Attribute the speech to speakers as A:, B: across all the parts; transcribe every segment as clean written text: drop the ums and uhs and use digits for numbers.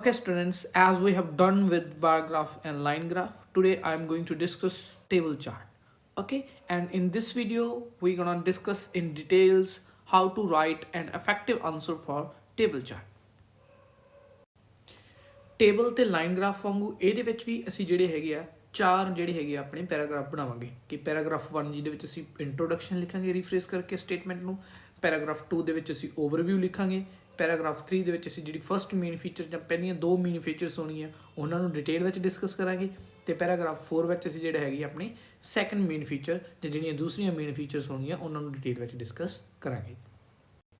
A: Okay, students, as we have done with bar graph and line graph, today I am going to discuss table chart. Okay, and in this video, we're gonna discuss in details how to write an effective answer for table chart. Table ਤੇ line graph ਵਾਂਗੂ ਇਹਦੇ ਵਿੱਚ ਵੀ ਅਸੀਂ ਜਿਹੜੇ ਹੈਗੇ ਆ ਚਾਰ ਜਿਹੜੇ ਹੈਗੇ ਆ ਆਪਣੇ ਪੈਰਾਗ੍ਰਾਫ ਬਣਾਵਾਂਗੇ ਕਿ ਪੈਰਾਗ੍ਰਾਫ 1 ਜਿਹਦੇ ਵਿੱਚ ਅਸੀਂ ਇੰਟਰੋਡਕਸ਼ਨ ਲਿਖਾਂਗੇ ਰੀਫਰੇਸ ਕਰਕੇ ਸਟੇਟਮੈਂਟ ਨੂੰ, ਪੈਰਾਗ੍ਰਾਫ 2 ਦੇ ਵਿੱਚ ਅਸੀਂ ਓਵਰਵਿਊ ਲਿਖਾਂਗੇ, ਪੈਰਾਗ੍ਰਾਫ 3 ਦੇ ਵਿੱਚ ਅਸੀਂ ਜਿਹੜੀ ਫਰਸਟ ਮੇਨ ਫੀਚਰ ਜਾਂ ਪਹਿਲੀਆਂ ਦੋ ਮੇਨ ਫੀਚਰਸ ਹੋਣਗੀਆਂ ਉਹਨਾਂ ਨੂੰ ਡਿਟੇਲ ਵਿੱਚ ਡਿਸਕਸ ਕਰਾਂਗੇ ਤੇ ਪੈਰਾਗ੍ਰਾਫ 4 ਵਿੱਚ ਅਸੀਂ ਜਿਹੜਾ ਹੈਗੀ ਆਪਣੀ ਸੈਕੰਡ ਮੇਨ ਫੀਚਰ ਤੇ ਜਿਹੜੀਆਂ ਦੂਸਰੀਆਂ ਮੇਨ ਫੀਚਰਸ ਹੋਣਗੀਆਂ ਉਹਨਾਂ ਨੂੰ ਡਿਟੇਲ ਵਿੱਚ ਡਿਸਕਸ ਕਰਾਂਗੇ।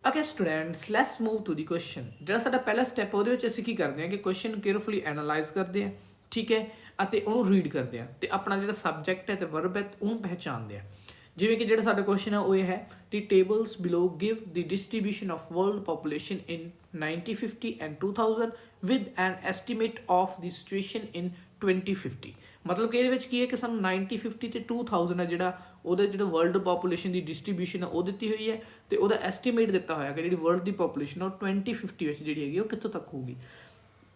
A: Okay students, let's move to the question। ਜਿਹੜਾ ਸਾਡਾ ਪਹਿਲਾ ਸਟੈਪ ਉਹਦੇ ਵਿੱਚ ਅਸੀਂ ਕੀ ਕਰਦੇ ਹਾਂ ਕਿ ਕੁਐਸਚਨ ਕੇਅਰਫੁਲੀ ਐਨਾਲਾਈਜ਼ ਕਰਦੇ ਹਾਂ, ਠੀਕ ਹੈ, ਅਤੇ ਉਹਨੂੰ ਰੀਡ ਕਰਦੇ ਹਾਂ ਤੇ ਆਪਣਾ ਜਿਹੜਾ ਸਬਜੈਕਟ ਹੈ ਤੇ ਵਰਬ ਹੈ ਉਹਨੂੰ ਪਹਿਚਾਣਦੇ ਹਾਂ। ਜਿਵੇਂ ਕਿ ਜਿਹੜਾ ਸਾਡਾ ਕੁਐਸਚਨ ਹੈ ਉਹ ਇਹ ਹੈ the tables below give the distribution of world population in 1950 and 2000 with an estimate of the situation in 2050। ਮਤਲਬ ਕਿ ਇਹਦੇ ਵਿੱਚ ਕੀ ਹੈ ਕਿ ਸਾਨੂੰ 1950 ਤੇ 2000 ਹੈ ਜਿਹੜਾ ਉਹਦਾ ਜਿਹੜਾ ਵਰਲਡ ਪੋਪੂਲੇਸ਼ਨ ਦੀ ਡਿਸਟ੍ਰੀਬਿਊਸ਼ਨ ਹੈ ਉਹ ਦਿੱਤੀ ਹੋਈ ਹੈ ਤੇ ਉਹਦਾ ਐਸਟੀਮੇਟ ਦਿੱਤਾ ਹੋਇਆ ਕਿ ਜਿਹੜੀ ਵਰਲਡ ਦੀ ਪੋਪੂਲੇਸ਼ਨ ਉਹ 2050 ਵਿੱਚ ਜਿਹੜੀ ਹੈਗੀ ਉਹ ਕਿੱਥੋਂ ਤੱਕ ਹੋਊਗੀ।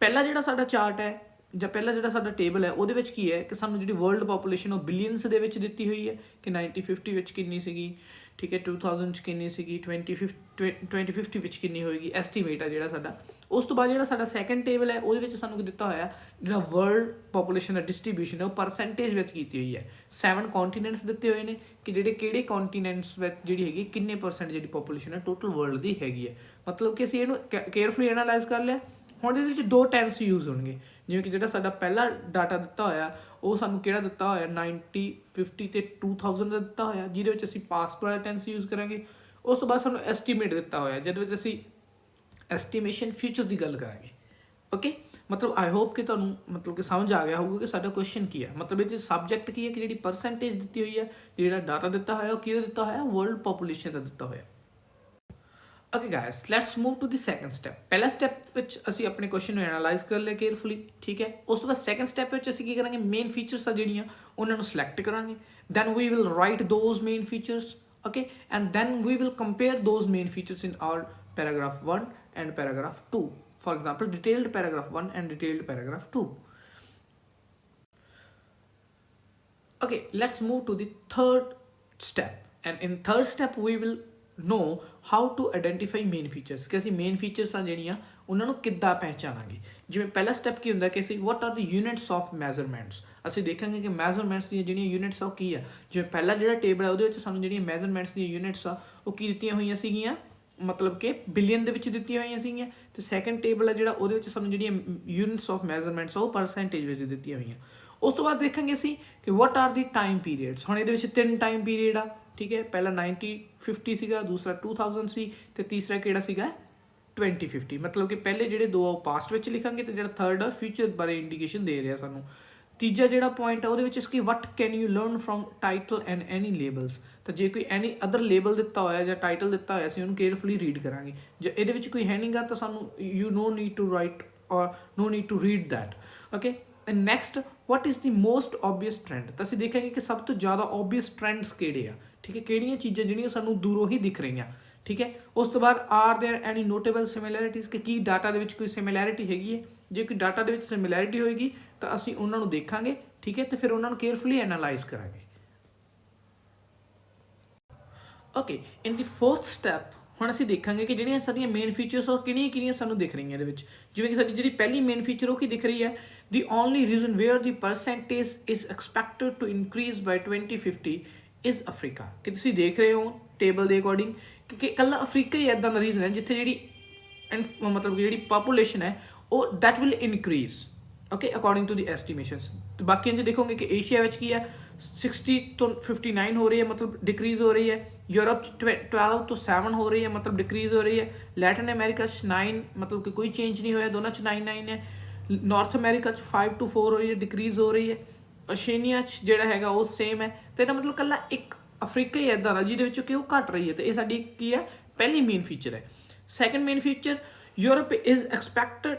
A: ਪਹਿਲਾ ਜਿਹੜਾ ਸਾਡਾ ਚਾਰਟ ਹੈ ਜਾਂ ਪਹਿਲਾ ਜਿਹੜਾ ਸਾਡਾ ਟੇਬਲ ਹੈ ਉਹਦੇ ਵਿੱਚ ਕੀ ਹੈ ਕਿ ਸਾਨੂੰ ਜਿਹੜੀ ਵਰਲਡ ਪੋਪੂਲੇਸ਼ਨ ਉਹ ਬਿਲੀਅਨਸ ਦੇ ਵਿੱਚ ਦਿੱਤੀ ਹੋਈ ਹੈ ਕਿ 1950 ਵਿੱਚ ਕਿੰਨੀ ਸੀਗੀ, ਠੀਕ ਹੈ, 2000 'ਚ ਕਿੰਨੀ ਸੀਗੀ, 2050 ਵਿੱਚ ਕਿੰਨੀ ਹੋਏਗੀ, ਐਸਟੀਮੇਟ ਹੈ ਜਿਹੜਾ ਸਾਡਾ। ਉਸ ਤੋਂ ਬਾਅਦ ਜਿਹੜਾ ਸਾਡਾ ਸੈਕੰਡ ਟੇਬਲ ਹੈ ਉਹਦੇ ਵਿੱਚ ਸਾਨੂੰ ਦਿੱਤਾ ਹੋਇਆ ਜਿਹੜਾ ਵਰਲਡ ਪੋਪੂਲੇਸ਼ਨ ਦਾ ਡਿਸਟ੍ਰੀਬਿਊਸ਼ਨ ਹੈ ਉਹ ਪਰਸੈਂਟੇਜ ਵਿੱਚ ਕੀਤੀ ਹੋਈ ਹੈ। 7 ਕੌਂਟੀਨੈਂਟਸ ਦਿੱਤੇ ਹੋਏ ਨੇ ਕਿ ਜਿਹੜੇ ਕਿਹੜੇ ਕੌਂਟੀਨੈਂਟਸ ਵਿੱਚ ਜਿਹੜੀ ਹੈਗੀ ਕਿੰਨੇ ਪਰਸੈਂਟ ਜਿਹੜੀ ਪੋਪੂਲੇਸ਼ਨ ਹੈ ਟੋਟਲ ਵਰਲਡ ਦੀ ਹੈਗੀ ਹੈ। ਮਤਲਬ ਕਿ ਅਸੀਂ ਇਹਨੂੰ ਕੇਅਰਫੁਲੀ ਐਨਾਲਾਈਜ਼ ਕਰ ਲਿਆ। ਹੁਣ ਇਹਦੇ ਵਿੱਚ ਦੋ ਟੈਂਸ ਯੂਜ਼ ਹੋਣਗੇ, ਜਿਵੇਂ ਕਿ ਜਿਹੜਾ ਸਾਡਾ ਪਹਿਲਾ ਡਾਟਾ ਦਿੱਤਾ ਹੋਇਆ ਉਹ ਸਾਨੂੰ ਕਿਹੜਾ ਦਿੱਤਾ ਹੋਇਆ 1950 ਤੇ 2000 ਦਾ ਦਿੱਤਾ ਹੋਇਆ ਜਿਹਦੇ ਵਿੱਚ ਅਸੀਂ ਪਾਸਟ ਵਾਲਾ ਟੈਂਸ ਯੂਜ਼ ਕਰਾਂਗੇ। ਉਸ ਤੋਂ ਬਾਅਦ ਸਾਨੂੰ ਐਸਟੀਮੇਟ ਦਿੱਤਾ ਹੋਇਆ ਜਿਹਦੇ ਵਿੱਚ ਅਸੀਂ ਐਸਟੀਮੇਸ਼ਨ ਫਿਊਚਰ ਦੀ ਗੱਲ ਕਰਾਂਗੇ। ਓਕੇ, ਮਤਲਬ ਆਈ ਹੋਪ ਕਿ ਤੁਹਾਨੂੰ ਮਤਲਬ ਕਿ ਸਮਝ ਆ ਗਿਆ ਹੋਊਗਾ ਕਿ ਸਾਡਾ ਕੁਐਸਚਨ ਕੀ ਹੈ। ਮਤਲਬ ਇਹ 'ਚ ਸਬਜੈਕਟ ਕੀ ਹੈ ਕਿ ਜਿਹੜੀ ਪਰਸੈਂਟੇਜ ਦਿੱਤੀ ਹੋਈ ਹੈ, ਜਿਹੜਾ ਡਾਟਾ ਦਿੱਤਾ ਹੋਇਆ ਉਹ ਕਿਹਦਾ ਦਿੱਤਾ ਹੋਇਆ ਵਰਲਡ ਪੋਪੂਲੇਸ਼ਨ ਦਾ ਦਿੱਤਾ ਹੋਇਆ। Okay guys, let's move to the second step. ਪਹਿਲਾ ਸਟੈਪ ਵਿੱਚ ਅਸੀਂ ਆਪਣੇ ਕੁਐਸਚਨ ਨੂੰ ਐਨਾਲਾਈਜ਼ ਕਰ ਲਿਆ ਕੇਅਰਫੁਲੀ, ਠੀਕ ਹੈ। ਉਸ ਤੋਂ ਬਾਅਦ ਸੈਕੰਡ ਸਟੈਪ ਵਿੱਚ ਅਸੀਂ ਕੀ ਕਰਾਂਗੇ ਮੇਨ ਫੀਚਰਸ ਆ ਜਿਹੜੀਆਂ ਉਹਨਾਂ ਨੂੰ ਸਿਲੈਕਟ ਕਰਾਂਗੇ। Then we will write those main features, okay, and then we will compare those main features in our paragraph 1 and paragraph 2. For example, detailed paragraph 1 and detailed paragraph 2. Okay, let's move to the third step, and in third step we will know how to identify main features ਕਿ ਅਸੀਂ main features ਆ ਜਿਹੜੀਆਂ ਉਹਨਾਂ ਨੂੰ ਕਿੱਦਾਂ ਪਹਿਚਾਨਾਂਗੇ। ਜਿਵੇਂ ਪਹਿਲਾ step ਕੀ ਹੁੰਦਾ ਕਿ ਅਸੀਂ what are the units of measurements, ਅਸੀਂ ਦੇਖਾਂਗੇ ਕਿ ਮੈਜ਼ਰਮੈਂਟਸ ਦੀਆਂ ਜਿਹੜੀਆਂ ਯੂਨਿਟਸ ਆ ਉਹ ਕੀ ਆ। ਜਿਵੇਂ ਪਹਿਲਾ ਜਿਹੜਾ ਟੇਬਲ ਹੈ ਉਹਦੇ ਵਿੱਚ ਸਾਨੂੰ ਜਿਹੜੀਆਂ ਮੈਜ਼ਰਮੈਂਟਸ ਦੀਆਂ ਯੂਨਿਟਸ ਆ ਉਹ ਕੀ ਦਿੱਤੀਆਂ ਹੋਈਆਂ ਸੀਗੀਆਂ, ਮਤਲਬ ਕਿ ਬਿਲੀਅਨ ਦੇ ਵਿੱਚ ਦਿੱਤੀਆਂ ਹੋਈਆਂ ਸੀਗੀਆਂ। ਤੇ ਸੈਕੰਡ ਟੇਬਲ ਹੈ ਜਿਹੜਾ ਉਹਦੇ ਵਿੱਚ ਸਾਨੂੰ ਜਿਹੜੀਆਂ ਯੂਨਿਟਸ ਆਫ ਮੈਜ਼ਰਮੈਂਟਸ ਆ ਉਹ ਪਰਸੈਂਟੇਜ ਵਿੱਚ ਦਿੱਤੀਆਂ ਹੋਈਆਂ। ਉਸ ਤੋਂ ਬਾਅਦ ਦੇਖਾਂਗੇ ਅਸੀਂ ਕਿ what are the time periods। ਹੁਣ ਇਹਦੇ ਵਿੱਚ 3 ਟਾਈਮ ਪੀਰੀਅਡ ਆ, ਠੀਕ ਹੈ। ਪਹਿਲਾ 1950 ਸੀਗਾ, ਦੂਸਰਾ 2000 ਸੀ ਤੇ ਤੀਸਰਾ ਕਿਹੜਾ ਸੀਗਾ 2050। ਮਤਲਬ ਕਿ ਪਹਿਲੇ ਜਿਹੜੇ ਦੋ ਆ ਉਹ ਪਾਸਟ ਵਿੱਚ ਲਿਖਾਂਗੇ ਤੇ ਜਿਹੜਾ ਥਰਡ ਆ ਫਿਊਚਰ ਬਾਰੇ ਇੰਡੀਕੇਸ਼ਨ ਦੇ ਰਿਹਾ ਸਾਨੂੰ। ਤੀਜਾ ਜਿਹੜਾ ਪੁਆਇੰਟ ਆ ਉਹਦੇ ਵਿੱਚ ਕਿ what can you learn from title and any labels. ਤਾਂ ਜੇ ਕੋਈ ਐਨੀ ਅਦਰ ਲੇਬਲ ਦਿੱਤਾ ਹੋਇਆ ਜਾਂ ਟਾਈਟਲ ਦਿੱਤਾ ਹੋਇਆ ਅਸੀਂ ਉਹਨੂੰ ਕੇਅਰਫੁਲੀ ਰੀਡ ਕਰਾਂਗੇ। ਜੇ ਇਹਦੇ ਵਿੱਚ ਕੋਈ ਹੈ ਨਹੀਂਗਾ ਤਾਂ ਸਾਨੂੰ you know need to write or no need to read that. Okay, and next what is the most obvious trend। ਤਾਂ ਅਸੀਂ ਦੇਖਾਂਗੇ ਕਿ ਸਭ ਤੋਂ ਜ਼ਿਆਦਾ obvious ਟ੍ਰੈਂਡਸ ਕਿਹੜੇ ਆ, ਠੀਕ ਹੈ, ਕਿਹੜੀਆਂ ਚੀਜ਼ਾਂ ਜਿਹੜੀਆਂ ਸਾਨੂੰ ਦੂਰੋਂ ਹੀ ਦਿਖ ਰਹੀਆਂ, ਠੀਕ ਹੈ। ਉਸ ਤੋਂ ਬਾਅਦ ਆਰ ਦੇयर ਐਨੀ ਨੋਟੇਬਲ ਸਿਮਿਲੈਰਿਟੀਜ਼ ਕਿ ਕੀ ਡਾਟਾ ਦੇ ਵਿੱਚ ਕੋਈ ਸਿਮਿਲੈਰਿਟੀ ਹੈਗੀ ਹੈ। ਜੇ ਕੋਈ ਡਾਟਾ ਦੇ ਵਿੱਚ ਸਿਮਿਲੈਰਿਟੀ ਹੋਏਗੀ ਤਾਂ ਅਸੀਂ ਉਹਨਾਂ ਨੂੰ ਦੇਖਾਂਗੇ, ਠੀਕ ਹੈ, ਤੇ ਫਿਰ ਉਹਨਾਂ ਨੂੰ ਕੇਅਰਫੁਲੀ ਐਨਾਲਾਈਜ਼ ਕਰਾਂਗੇ। ਓਕੇ, ਇਨ ਦੀ ਫੋਰਥ ਸਟੈਪ ਹੁਣ ਅਸੀਂ ਦੇਖਾਂਗੇ ਕਿ ਜਿਹੜੀਆਂ ਸਾਡੀਆਂ ਮੇਨ ਫੀਚਰਸ ਉਹ ਕਿਹੜੀਆਂ ਸਾਨੂੰ ਦਿਖ ਰਹੀਆਂ ਇਹਦੇ ਵਿੱਚ। ਜਿਵੇਂ ਕਿ ਸਾਡੀ ਜਿਹੜੀ ਪਹਿਲੀ ਮੇਨ ਫੀਚਰ ਉਹ ਕੀ ਦਿਖ ਰਹੀ ਹੈ the only reason where the percentage is expected to increase by 2050 is Africa। ਕਿ ਤੁਸੀਂ ਦੇਖ ਰਹੇ ਹੋ ਟੇਬਲ ਦੇ ਅਕੋਰਡਿੰਗ ਕਿ ਇਕੱਲਾ ਅਫਰੀਕਾ ਹੀ ਇੱਦਾਂ ਦਾ ਰੀਜ਼ਨ ਹੈ ਜਿੱਥੇ ਜਿਹੜੀ ਮਤਲਬ ਕਿ ਜਿਹੜੀ ਪਾਪੂਲੇਸ਼ਨ ਹੈ ਉਹ that will increase, okay, according to the estimations. ਤੇ ਬਾਕੀਆਂ 'ਚ ਦੇਖੋਗੇ ਕਿ ਏਸ਼ੀਆ ਵਿੱਚ ਕੀ ਹੈ 60 ਤੋਂ 59 ਹੋ ਰਹੀ ਹੈ, ਮਤਲਬ ਡਿਕਰੀਜ਼ ਹੋ ਰਹੀ ਹੈ। ਯੂਰਪ 'ਚ 12 ਤੋਂ 7 ਹੋ ਰਹੀ ਹੈ, ਮਤਲਬ ਡਿਕਰੀਜ਼ ਹੋ ਰਹੀ ਹੈ। ਲੈਟਨ ਅਮਰੀਕਾ 'ਚ 9, ਮਤਲਬ ਕਿ ਕੋਈ ਚੇਂਜ ਨਹੀਂ ਹੋਇਆ, ਦੋਨਾਂ 'ਚ 9 ਹੈ। ਨਾਰਥ ਅਮਰੀਕਾ 'ਚ 5 to 4 ਹੋ ਰਹੀ ਹੈ, ਡਿਕਰੀਜ਼ ਹੋ ਰਹੀ ਹੈ। ਓਸ਼ੇਨੀਆ 'ਚ ਜਿਹੜਾ ਹੈਗਾ ਉਹ ਸੇਮ ਹੈ। ਤੇ ਇਹਦਾ ਮਤਲਬ ਇਕੱਲਾ ਇੱਕ ਅਫਰੀਕਾ ਹੀ ਇੱਦਾਂ ਦਾ ਜਿਹਦੇ ਵਿੱਚੋਂ ਕਿ ਉਹ ਘਟ ਰਹੀ ਹੈ। ਤੇ ਇਹ ਸਾਡੀ ਕੀ ਹੈ ਪਹਿਲੀ ਮੇਨ ਫੀਚਰ ਹੈ। Second main feature Europe is expected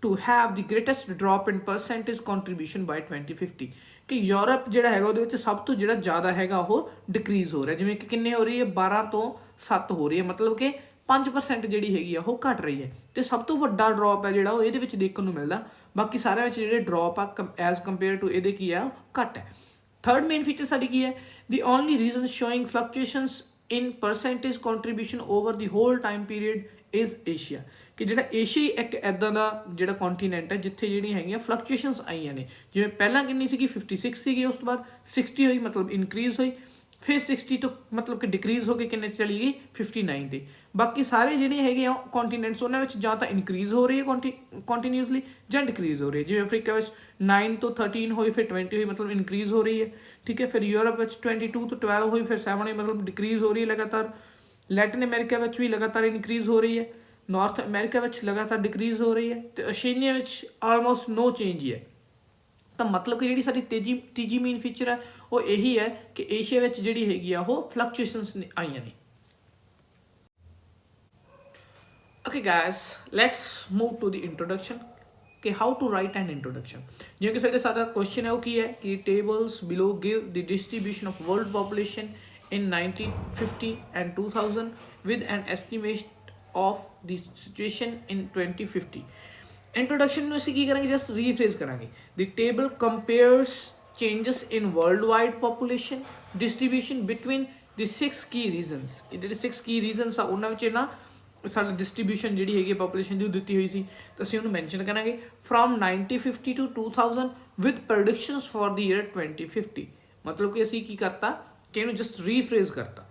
A: to have the greatest drop in percentage contribution by 2050 ਕਿ ਯੂਰਪ ਜਿਹੜਾ ਹੈਗਾ ਉਹਦੇ ਵਿੱਚ ਸਭ ਤੋਂ ਜਿਹੜਾ ਜ਼ਿਆਦਾ ਹੈਗਾ ਉਹ ਡਿਕਰੀਜ਼ ਹੋ ਰਿਹਾ। ਜਿਵੇਂ ਕਿ ਕਿੰਨੇ ਹੋ ਰਹੀ ਹੈ 12 ਤੋਂ 7 ਹੋ ਰਹੀ ਹੈ, ਮਤਲਬ ਕਿ 5% ਜਿਹੜੀ ਹੈਗੀ ਆ ਉਹ ਘਟ ਰਹੀ ਹੈ ਤੇ ਸਭ ਤੋਂ ਵੱਡਾ ਡ੍ਰੌਪ ਹੈ ਜਿਹੜਾ ਉਹ ਇਹਦੇ ਵਿੱਚ ਦੇਖਣ ਨੂੰ ਮਿਲਦਾ। ਬਾਕੀ ਸਾਰਿਆਂ ਵਿੱਚ ਜਿਹੜੇ ਡ੍ਰੌਪ ਆ ਐਜ਼ ਕੰਪੇਅਰ ਟੂ ਇਹਦੇ ਕੀ ਆ ਘੱਟ ਹੈ। ਥਰਡ ਮੇਨ ਫੀਚਰ ਸਾਡੀ ਕੀ ਹੈ, the only region showing fluctuations in percentage contribution over the whole time period is Asia, ਕਿ ਜਿਹੜਾ ਏਸ਼ੀਆ ਹੀ ਇੱਕ ਇੱਦਾਂ ਦਾ ਜਿਹੜਾ ਕੰਟੀਨੈਂਟ ਹੈ ਜਿੱਥੇ ਜਿਹੜੀਆਂ ਹੈਗੀਆਂ ਫਲਕਚੁਏਸ਼ਨਸ ਆਈਆਂ ਨੇ। ਜਿਵੇਂ ਪਹਿਲਾਂ ਕਿੰਨੀ ਸੀਗੀ 56 ਸੀਗੀ, ਉਸ ਤੋਂ ਬਾਅਦ 60 ਹੋਈ ਮਤਲਬ ਇਨਕਰੀਜ਼ ਹੋਈ, ਫਿਰ 60 ਤੋਂ ਮਤਲਬ ਕਿ ਡਿਕਰੀਜ਼ ਹੋ ਕੇ ਕਿੰਨੇ ਚਲੀ ਗਈ 59 ਤੇ। ਬਾਕੀ ਸਾਰੇ ਜਿਹੜੇ ਹੈਗੇ ਆ ਕੰਟੀਨੈਂਟਸ ਉਹਨਾਂ ਵਿੱਚ ਜਾਂ ਤਾਂ ਇਨਕਰੀਜ਼ ਹੋ ਰਹੀ ਹੈ ਕੰਟੀਨਿਊਸਲੀ ਜਾਂ ਡਿਕਰੀਜ਼ ਹੋ ਰਹੀ ਹੈ। ਜਿਵੇਂ ਅਫਰੀਕਾ ਵਿੱਚ 9 ਤੋਂ 13 ਹੋਈ, ਫਿਰ 20 ਹੋਈ ਮਤਲਬ ਇਨਕਰੀਜ਼ ਹੋ ਰਹੀ ਹੈ, ਠੀਕ ਹੈ। ਫਿਰ ਯੂਰਪ ਵਿੱਚ 22 ਤੋਂ 12 ਹੋਈ, ਫਿਰ 7 ਹੋਈ ਮਤਲਬ ਡਿਕਰੀਜ਼ ਹੋ ਰਹੀ ਹੈ ਲਗਾਤਾਰ। ਲੈਟਿਨ ਅਮਰੀਕਾ ਵਿੱਚ ਵੀ ਲਗਾਤਾਰ ਇਨਕਰੀਜ਼ ਹੋ ਰਹੀ ਹੈ, ਨਾਰਥ ਅਮਰੀਕਾ ਵਿੱਚ ਲਗਾਤਾਰ ਡਿਕਰੀਜ਼ ਹੋ ਰਹੀ ਹੈ ਤੇ ਓਸ਼ੇਨੀਆ ਵਿੱਚ ਆਲਮੋਸਟ ਨੋ ਚੇਂਜ ਹੀ ਹੈ। ਤਾਂ ਮਤਲਬ ਕਿ ਜਿਹੜੀ ਸਾਡੀ ਤੀਜੀ ਮੇਨ ਫੀਚਰ ਹੈ ਉਹ ਇਹੀ ਹੈ ਕਿ ਏਸ਼ੀਆ ਵਿੱਚ ਜਿਹੜੀ ਹੈਗੀ ਆ ਉਹ ਫਲਕਚੁਏਸ਼ਨਸ ਆਈਆਂ ਨੇ। Okay guys, let's move to the introduction कि how to write an introduction। ਜਿਵੇਂ ਕਿ ਸਾਡੇ ਸਾਡਾ ਕੁਐਸਚਨ ਹੈ ਉਹ ਕੀ ਹੈ ਕਿ tables below give the distribution of world population in 1950 and 2000 with an estimate of the situation in 2050। Introduction ਨੂੰ ਅਸੀਂ ਕੀ ਕਰਾਂਗੇ, ਜਸਟ ਰੀਫਰੇਜ਼ ਕਰਾਂਗੇ। the table compares changes in worldwide population distribution between the 6 key regions। ਕਿ ਜਿਹੜੇ 6 key regions ਆ ਉਹਨਾਂ ਵਿੱਚ ਨਾ ਸਾਡੀ ਡਿਸਟਰੀਬਿਊਸ਼ਨ ਜਿਹੜੀ ਹੈਗੀ ਪਾਪੂਲੇਸ਼ਨ ਦੀ ਉਹ ਦਿੱਤੀ ਹੋਈ ਸੀ, ਤਾਂ ਅਸੀਂ ਉਹਨੂੰ ਮੈਂਸ਼ਨ ਕਰਾਂਗੇ from 1950 to 2000 with predictions for the year 2050। ਮਤਲਬ ਕਿ ਅਸੀਂ ਕੀ ਕਰਤਾ ਕਿ ਇਹਨੂੰ ਜਸਟ ਰੀਫਰੇਜ਼ ਕਰਤਾ।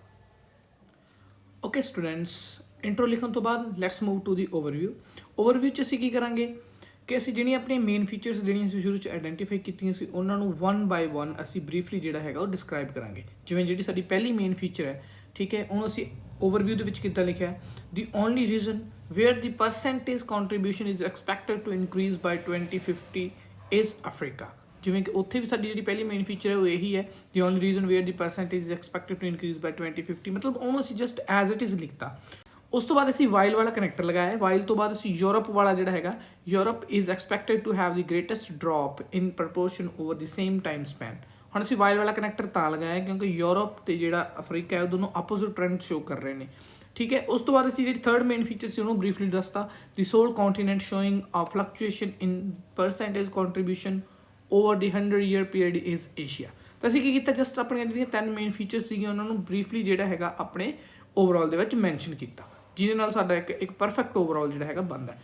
A: ਓਕੇ ਸਟੂਡੈਂਟਸ, ਇੰਟਰੋ ਲਿਖਣ ਤੋਂ ਬਾਅਦ let's move to the overview. Overview 'ਚ ਅਸੀਂ ਕੀ ਕਰਾਂਗੇ ਕਿ ਅਸੀਂ ਜਿਹੜੀਆਂ ਆਪਣੀਆਂ ਮੇਨ ਫੀਚਰਸ ਜਿਹੜੀਆਂ ਅਸੀਂ ਸ਼ੁਰੂ 'ਚ ਆਈਡੈਂਟੀਫਾਈ ਕੀਤੀਆਂ ਸੀ ਉਹਨਾਂ ਨੂੰ 1 ਬਾਈ 1 ਅਸੀਂ ਬਰੀਫਲੀ ਜਿਹੜਾ ਹੈਗਾ ਉਹ ਡਿਸਕ੍ਰਾਈਬ ਕਰਾਂਗੇ। ਜਿਵੇਂ ਜਿਹੜੀ ਸਾਡੀ ਪਹਿਲੀ ਮੇਨ ਫੀਚਰ ਹੈ, ਠੀਕ ਹੈ, ਉਹਨੂੰ ਅਸੀਂ ਓਵਰਵਿਊ ਦੇ ਵਿੱਚ ਕਿੱਦਾਂ ਲਿਖਿਆ, the only reason where the percentage contribution is expected to increase by 2050 is Africa. ਜਿਵੇਂ ਕਿ ਉੱਥੇ ਵੀ ਸਾਡੀ ਜਿਹੜੀ ਪਹਿਲੀ ਮੇਨ ਫੀਚਰ ਹੈ ਉਹ ਇਹੀ ਹੈ, the only reason where the percentage is expected to increase by 2050, ਮਤਲਬ ਉਹਨੂੰ ਅਸੀਂ ਜਸਟ ਐਜ਼ ਇਟ ਇਜ਼ ਲਿਖਤਾ। ਉਸ ਤੋਂ ਬਾਅਦ ਅਸੀਂ ਵਾਈਲ ਵਾਲਾ ਕਨੈਕਟਰ ਲਗਾਇਆ। ਵਾਈਲ ਤੋਂ ਬਾਅਦ ਅਸੀਂ ਯੂਰਪ ਵਾਲਾ ਜਿਹੜਾ ਹੈਗਾ, Europe is expected to have the greatest drop in proportion over the same time span. ਹੁਣ ਅਸੀਂ ਵਾਈਲ ਵਾਲਾ ਕਨੈਕਟਰ ਤਾਂ ਲਗਾਇਆ ਕਿਉਂਕਿ ਯੂਰਪ ਤੇ ਜਿਹੜਾ ਅਫਰੀਕਾ ਹੈ ਉਹ ਦੋਨੋਂ ਆਪੋਜ਼ਿਟ ਟ੍ਰੈਂਡ ਸ਼ੋ ਕਰ ਰਹੇ ਨੇ, ਠੀਕ ਹੈ। ਉਸ ਤੋਂ ਬਾਅਦ ਅਸੀਂ ਜਿਹੜੀ ਥਰਡ ਮੇਨ ਫੀਚਰ ਸੀ ਉਹਨੂੰ ਬਰੀਫਲੀ ਦੱਸਤਾ, ਦੀ ਸੋਲ ਕੰਟੀਨੈਂਟ ਸ਼ੋਇੰਗ ਆ fluctuation in percentage contribution over the 100 year period is Asia. ਤਾਂ ਅਸੀਂ ਕੀ ਕੀਤਾ, ਜਸਟ ਆਪਣੀਆਂ ਜਿਹੜੀਆਂ 3 ਮੇਨ ਫੀਚਰਸ ਸੀਗੀਆਂ ਉਹਨਾਂ ਨੂੰ ਬਰੀਫਲੀ ਜਿਹੜਾ ਹੈਗਾ ਆਪਣੇ ਓਵਰਆਲ ਦੇ ਵਿੱਚ ਮੈਂਸ਼ਨ ਕੀਤਾ, ਜਿਹਦੇ ਨਾਲ ਸਾਡਾ ਇੱਕ ਪਰਫੈਕਟ ਓਵਰਆਲ ਜਿਹੜਾ ਹੈਗਾ ਬਣਦਾ।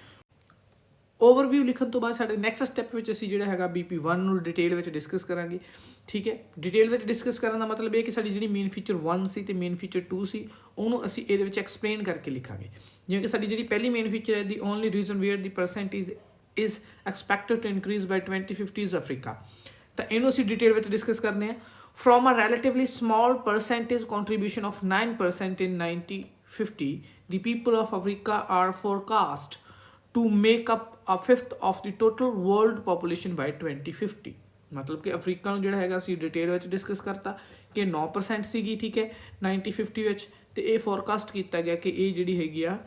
A: ਓਵਰਵਿਊ ਲਿਖਣ ਤੋਂ ਬਾਅਦ ਸਾਡੇ ਨੈਕਸਟ ਸਟੈਪ ਵਿੱਚ ਅਸੀਂ ਜਿਹੜਾ ਹੈਗਾ BP1 ਨੂੰ ਡਿਟੇਲ ਵਿੱਚ ਡਿਸਕਸ ਕਰਾਂਗੇ, ਠੀਕ ਹੈ। ਡਿਟੇਲ ਵਿੱਚ ਡਿਸਕਸ ਕਰਨ ਦਾ ਮਤਲਬ ਇਹ ਕਿ ਸਾਡੀ ਜਿਹੜੀ ਮੇਨ ਫੀਚਰ 1 ਸੀ ਤੇ ਮੇਨ ਫੀਚਰ 2 ਸੀ ਉਹਨੂੰ ਅਸੀਂ ਇਹਦੇ ਵਿੱਚ ਐਕਸਪਲੇਨ ਕਰਕੇ ਲਿਖਾਂਗੇ। ਜਿਵੇਂ ਕਿ ਸਾਡੀ ਜਿਹੜੀ ਪਹਿਲੀ ਮੇਨ ਫੀਚਰ ਹੈ, the only reason where the percentage is expected to increase by 2050 is Africa. ਤਾਂ ਇਹਨੂੰ ਅਸੀਂ ਡਿਟੇਲ ਵਿੱਚ ਡਿਸਕਸ ਕਰਨੇ ਆ। From a relatively small percentage contribution of 9% in 1950 the people of Africa are forecast to make up a fifth of the total world population by 2050। ਮਤਲਬ ਕਿ Africa ਨੂੰ ਜਿਹੜਾ ਹੈਗਾ ਅਸੀਂ ਡਿਟੇਲ ਵਿੱਚ ਡਿਸਕਸ ਕਰਤਾ ਕਿ 9% ਸੀਗੀ, ਠੀਕ ਹੈ, 1950 ਵਿੱਚ, ਤੇ ਇਹ ਫੋਰਕਾਸਟ ਕੀਤਾ ਗਿਆ ਕਿ ਇਹ ਜਿਹੜੀ ਹੈਗੀ ਆ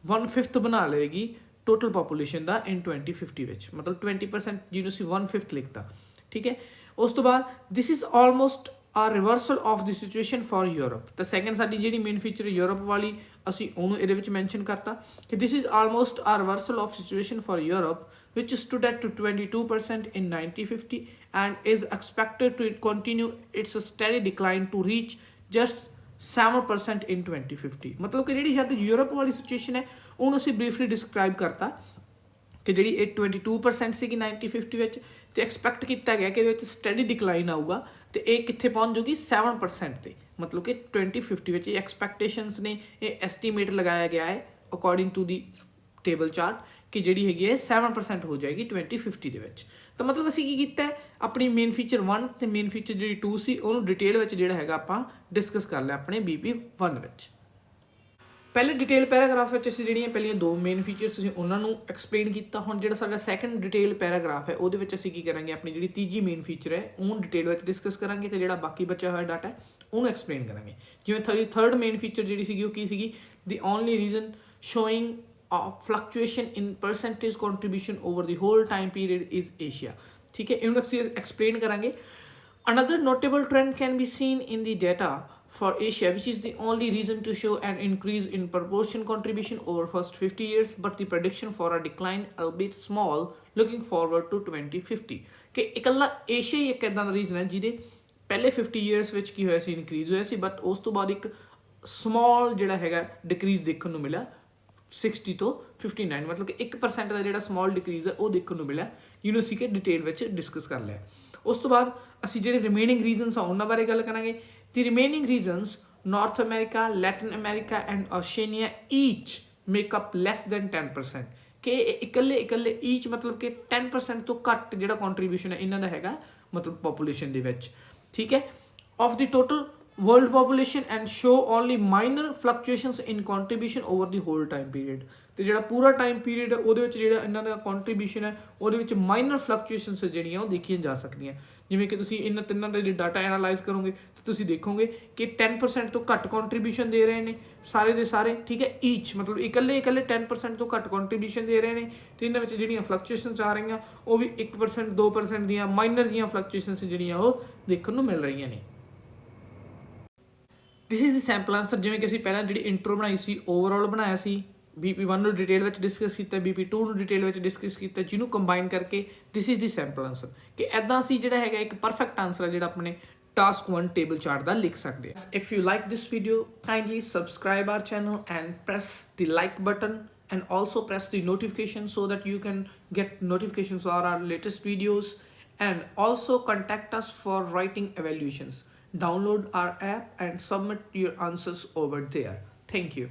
A: 1/5 ਬਣਾ ਲਏਗੀ ਟੋਟਲ ਪਾਪੂਲੇਸ਼ਨ ਦਾ ਇਨ 2050 ਵਿੱਚ, ਮਤਲਬ 20% ਜਿਹਨੂੰ ਅਸੀਂ 1/5 ਲਿਖਤਾ, ਠੀਕ ਹੈ। ਉਸ ਤੋਂ ਬਾਅਦ this is almost a reversal of the situation for Europe. ਤਾਂ ਸੈਕਿੰਡ ਸਾਡੀ ਜਿਹੜੀ ਮੇਨ ਫੀਚਰ ਯੂਰਪ ਵਾਲੀ ਅਸੀਂ ਉਹਨੂੰ ਇਹਦੇ ਵਿੱਚ ਮੈਂਸ਼ਨ ਕਰਤਾ ਕਿ this is almost a reversal of situation for Europe which stood at 22% in 1950 and is expected to continue its steady decline to reach just 7% in 2050। ਮਤਲਬ ਕਿ ਜਿਹੜੀ ਸਾਡੀ ਯੂਰਪ ਵਾਲੀ ਸਿਚੁਏਸ਼ਨ ਹੈ ਉਹਨੂੰ ਅਸੀਂ ਬਰੀਫਲੀ ਡਿਸਕ੍ਰਾਈਬ ਕਰਤਾ ਕਿ ਜਿਹੜੀ ਇਹ 22% ਸੀਗੀ 1950 ਵਿੱਚ, ਤੇ ਐਕਸਪੈਕਟ ਕੀਤਾ ਗਿਆ ਕਿ ਇਹਦੇ ਵਿੱਚ ਸਟੈਡੀ ਡਿਕਲਾਈਨ ਆਊਗਾ ਤੇ ਇਹ ਕਿੱਥੇ ਪਹੁੰਚ ਜੂਗੀ 7% ਤੇ, ਮਤਲਬ ਕਿ 2050 ਵਿੱਚ। ਇਹ ਐਕਸਪੈਕਟੇਸ਼ਨਸ ਨੇ, ਇਹ ਐਸਟੀਮੇਟ ਲਗਾਇਆ ਗਿਆ ਹੈ according to the table chart ਕਿ ਜਿਹੜੀ ਹੈਗੀ ਹੈ 7% ਹੋ ਜਾਏਗੀ 2050 ਦੇ ਵਿੱਚ। ਤਾਂ ਮਤਲਬ ਅਸੀਂ ਕੀ ਕੀਤਾ ਹੈ, ਆਪਣੀ ਮੇਨ ਫੀਚਰ 1 ਤੇ ਮੇਨ ਫੀਚਰ ਜਿਹੜੀ 2 ਸੀ ਉਹਨੂੰ ਡਿਟੇਲ ਵਿੱਚ ਜਿਹੜਾ ਹੈਗਾ ਆਪਾਂ ਡਿਸਕਸ ਕਰ ਲਿਆ ਆਪਣੇ BP1 ਵਿੱਚ। ਪਹਿਲੇ ਡਿਟੇਲ ਪੈਰਾਗ੍ਰਾਫ ਵਿੱਚ ਅਸੀਂ ਜਿਹੜੀਆਂ ਪਹਿਲੀਆਂ 2 ਮੇਨ ਫੀਚਰਸ ਸੀ ਉਹਨਾਂ ਨੂੰ ਐਕਸਪਲੇਨ ਕੀਤਾ। ਹੁਣ ਜਿਹੜਾ ਸਾਡਾ ਸੈਕੰਡ ਡਿਟੇਲ ਪੈਰਾਗ੍ਰਾਫ ਹੈ ਉਹਦੇ ਵਿੱਚ ਅਸੀਂ ਕੀ ਕਰਾਂਗੇ, ਆਪਣੀ ਜਿਹੜੀ ਤੀਜੀ ਮੇਨ ਫੀਚਰ ਹੈ ਉਹਨੂੰ ਡਿਟੇਲ ਵਿੱਚ ਡਿਸਕਸ ਕਰਾਂਗੇ ਤੇ ਜਿਹੜਾ ਬਾਕੀ ਬਚਿਆ ਹੋਇਆ ਡਾਟਾ ਹੈ ਉਹਨੂੰ ਐਕਸਪਲੇਨ ਕਰਾਂਗੇ। ਜਿਵੇਂ ਥਰਡ ਮੇਨ ਫੀਚਰ ਜਿਹੜੀ ਸੀਗੀ ਉਹ ਕੀ ਸੀਗੀ, ਦੀ only region showing fluctuation in percentage contribution over the whole time period is Asia, ठीक है। ਇਹਨੂੰ ਅਸੀਂ ਐਕਸਪਲੇਨ ਕਰਾਂਗੇ। Another notable trend can be seen in the data for Asia, which is the only reason to show an increase in proportion contribution over first 50 years, but the prediction for a decline, albeit small, looking forward to 2050. ਕਿ ਇਕੱਲਾ Asia ਹੀ ਇੱਕ ਇਦਾਂ ਦਾ reason ਹੈ ਜਿਹਦੇ ਪਹਿਲੇ 50 years ਵਿੱਚ ਕੀ ਹੋਇਆ ਸੀ, increase ਹੋਇਆ ਸੀ, ਬਟ ਉਸ ਤੋਂ ਬਾਅਦ ਇੱਕ ਸਮਾਲ ਜਿਹੜਾ ਹੈਗਾ ਡਿਕਰੀਜ਼ ਦੇਖਣ ਨੂੰ ਮਿਲਿਆ 60 ਤੋਂ 59, ਮਤਲਬ ਕਿ 1% ਦਾ ਜਿਹੜਾ ਸਮਾਲ ਡਿਕਰੀਜ਼ ਹੈ ਉਹ ਦੇਖਣ ਨੂੰ ਮਿਲਿਆ, ਜਿਹਨੂੰ ਅਸੀਂ ਕਿ ਡਿਟੇਲ ਵਿੱਚ ਡਿਸਕਸ ਕਰ ਲਿਆ। ਉਸ ਤੋਂ ਬਾਅਦ ਅਸੀਂ ਜਿਹੜੇ ਰਿਮੇਨਿੰਗ ਰੀਜ਼ਨਸ ਆ ਉਹਨਾਂ ਬਾਰੇ ਗੱਲ ਕਰਾਂਗੇ। The remaining regions, North America, Latin America and Oceania, each make up less than 10%. ਕਿ ਇਕੱਲੇ each ਮਤਲਬ ਕਿ 10% ਤੋਂ ਘੱਟ ਜਿਹੜਾ ਕੰਟਰੀਬਿਊਸ਼ਨ ਹੈ ਇਹਨਾਂ ਦਾ ਹੈਗਾ ਮਤਲਬ ਪੋਪੂਲੇਸ਼ਨ ਦੇ ਵਿੱਚ, ਠੀਕ ਹੈ, of the total world population and show only minor fluctuations in contribution over the whole time period। ਤੇ ਜਿਹੜਾ ਪੂਰਾ ਟਾਈਮ ਪੀਰੀਅਡ ਹੈ ਉਹਦੇ ਵਿੱਚ ਜਿਹੜਾ ਇਹਨਾਂ ਦਾ ਕੰਟਰੀਬਿਊਸ਼ਨ ਹੈ ਉਹਦੇ ਵਿੱਚ ਮਾਈਨਰ ਫਲਕਚੁਏਸ਼ਨਸ ਜਿਹੜੀਆਂ ਉਹ ਦੇਖੀਆਂ ਜਾ ਸਕਦੀਆਂ। ਜਿਵੇਂ ਕਿ ਤੁਸੀਂ ਇਹਨਾਂ ਤਿੰਨਾਂ ਦਾ ਜੇ ਡਾਟਾ ਐਨਾਲਾਈਜ਼ ਕਰੋਗੇ ਤਾਂ ਤੁਸੀਂ ਦੇਖੋਗੇ ਕਿ 10% ਤੋਂ ਘੱਟ ਕੰਟਰੀਬਿਊਸ਼ਨ ਦੇ ਰਹੇ ਨੇ ਸਾਰੇ ਦੇ ਸਾਰੇ, ਠੀਕ ਹੈ, ਈਚ ਮਤਲਬ ਇਕੱਲੇ 10% ਤੋਂ ਘੱਟ ਕੰਟਰੀਬਿਊਸ਼ਨ ਦੇ ਰਹੇ ਨੇ, ਤੇ ਇਹਨਾਂ ਵਿੱਚ ਜਿਹੜੀਆਂ ਫਲਕਚੁਏਸ਼ਨਸ ਆ ਰਹੀਆਂ ਉਹ ਵੀ 1% 2% ਦੀਆਂ ਮਾਈਨਰ ਜੀਆਂ ਫਲਕਚੁਏਸ਼ਨਸ ਜਿਹੜੀਆਂ ਉਹ ਦੇਖਣ ਨੂੰ ਮਿਲ ਰਹੀਆਂ ਨੇ। This is the sample answer. ਜਿਵੇਂ ਕਿ ਅਸੀਂ ਪਹਿਲਾਂ ਜਿਹੜੀ ਇੰਟਰੋ ਬਣਾਈ ਸੀ, ਓਵਰਆਲ ਬਣਾਇਆ ਸੀ, BP1 ਨੂੰ ਡਿਟੇਲ ਵਿੱਚ ਡਿਸਕਸ ਕੀਤਾ, BP2 ਨੂੰ ਡਿਟੇਲ ਵਿੱਚ ਡਿਸਕਸ ਕੀਤਾ, ਜਿਹਨੂੰ ਕੰਬਾਈਨ ਕਰਕੇ this is the sample answer. ਕਿ ਐਦਾਂ ਅਸੀਂ ਜਿਹੜਾ ਹੈਗਾ ਇੱਕ ਪਰਫੈਕਟ ਆਂਸਰ ਹੈ ਜਿਹੜਾ ਆਪਣੇ ਟਾਸਕ 1 ਟੇਬਲ ਚਾਰਟ ਦਾ ਲਿਖ ਸਕਦੇ ਹਾਂ। If you like this video, kindly subscribe our channel and press the like button and also press the notification so that you can get notifications for our latest videos, and also contact us for writing evaluations. Download our app and submit your answers over there. Thank you.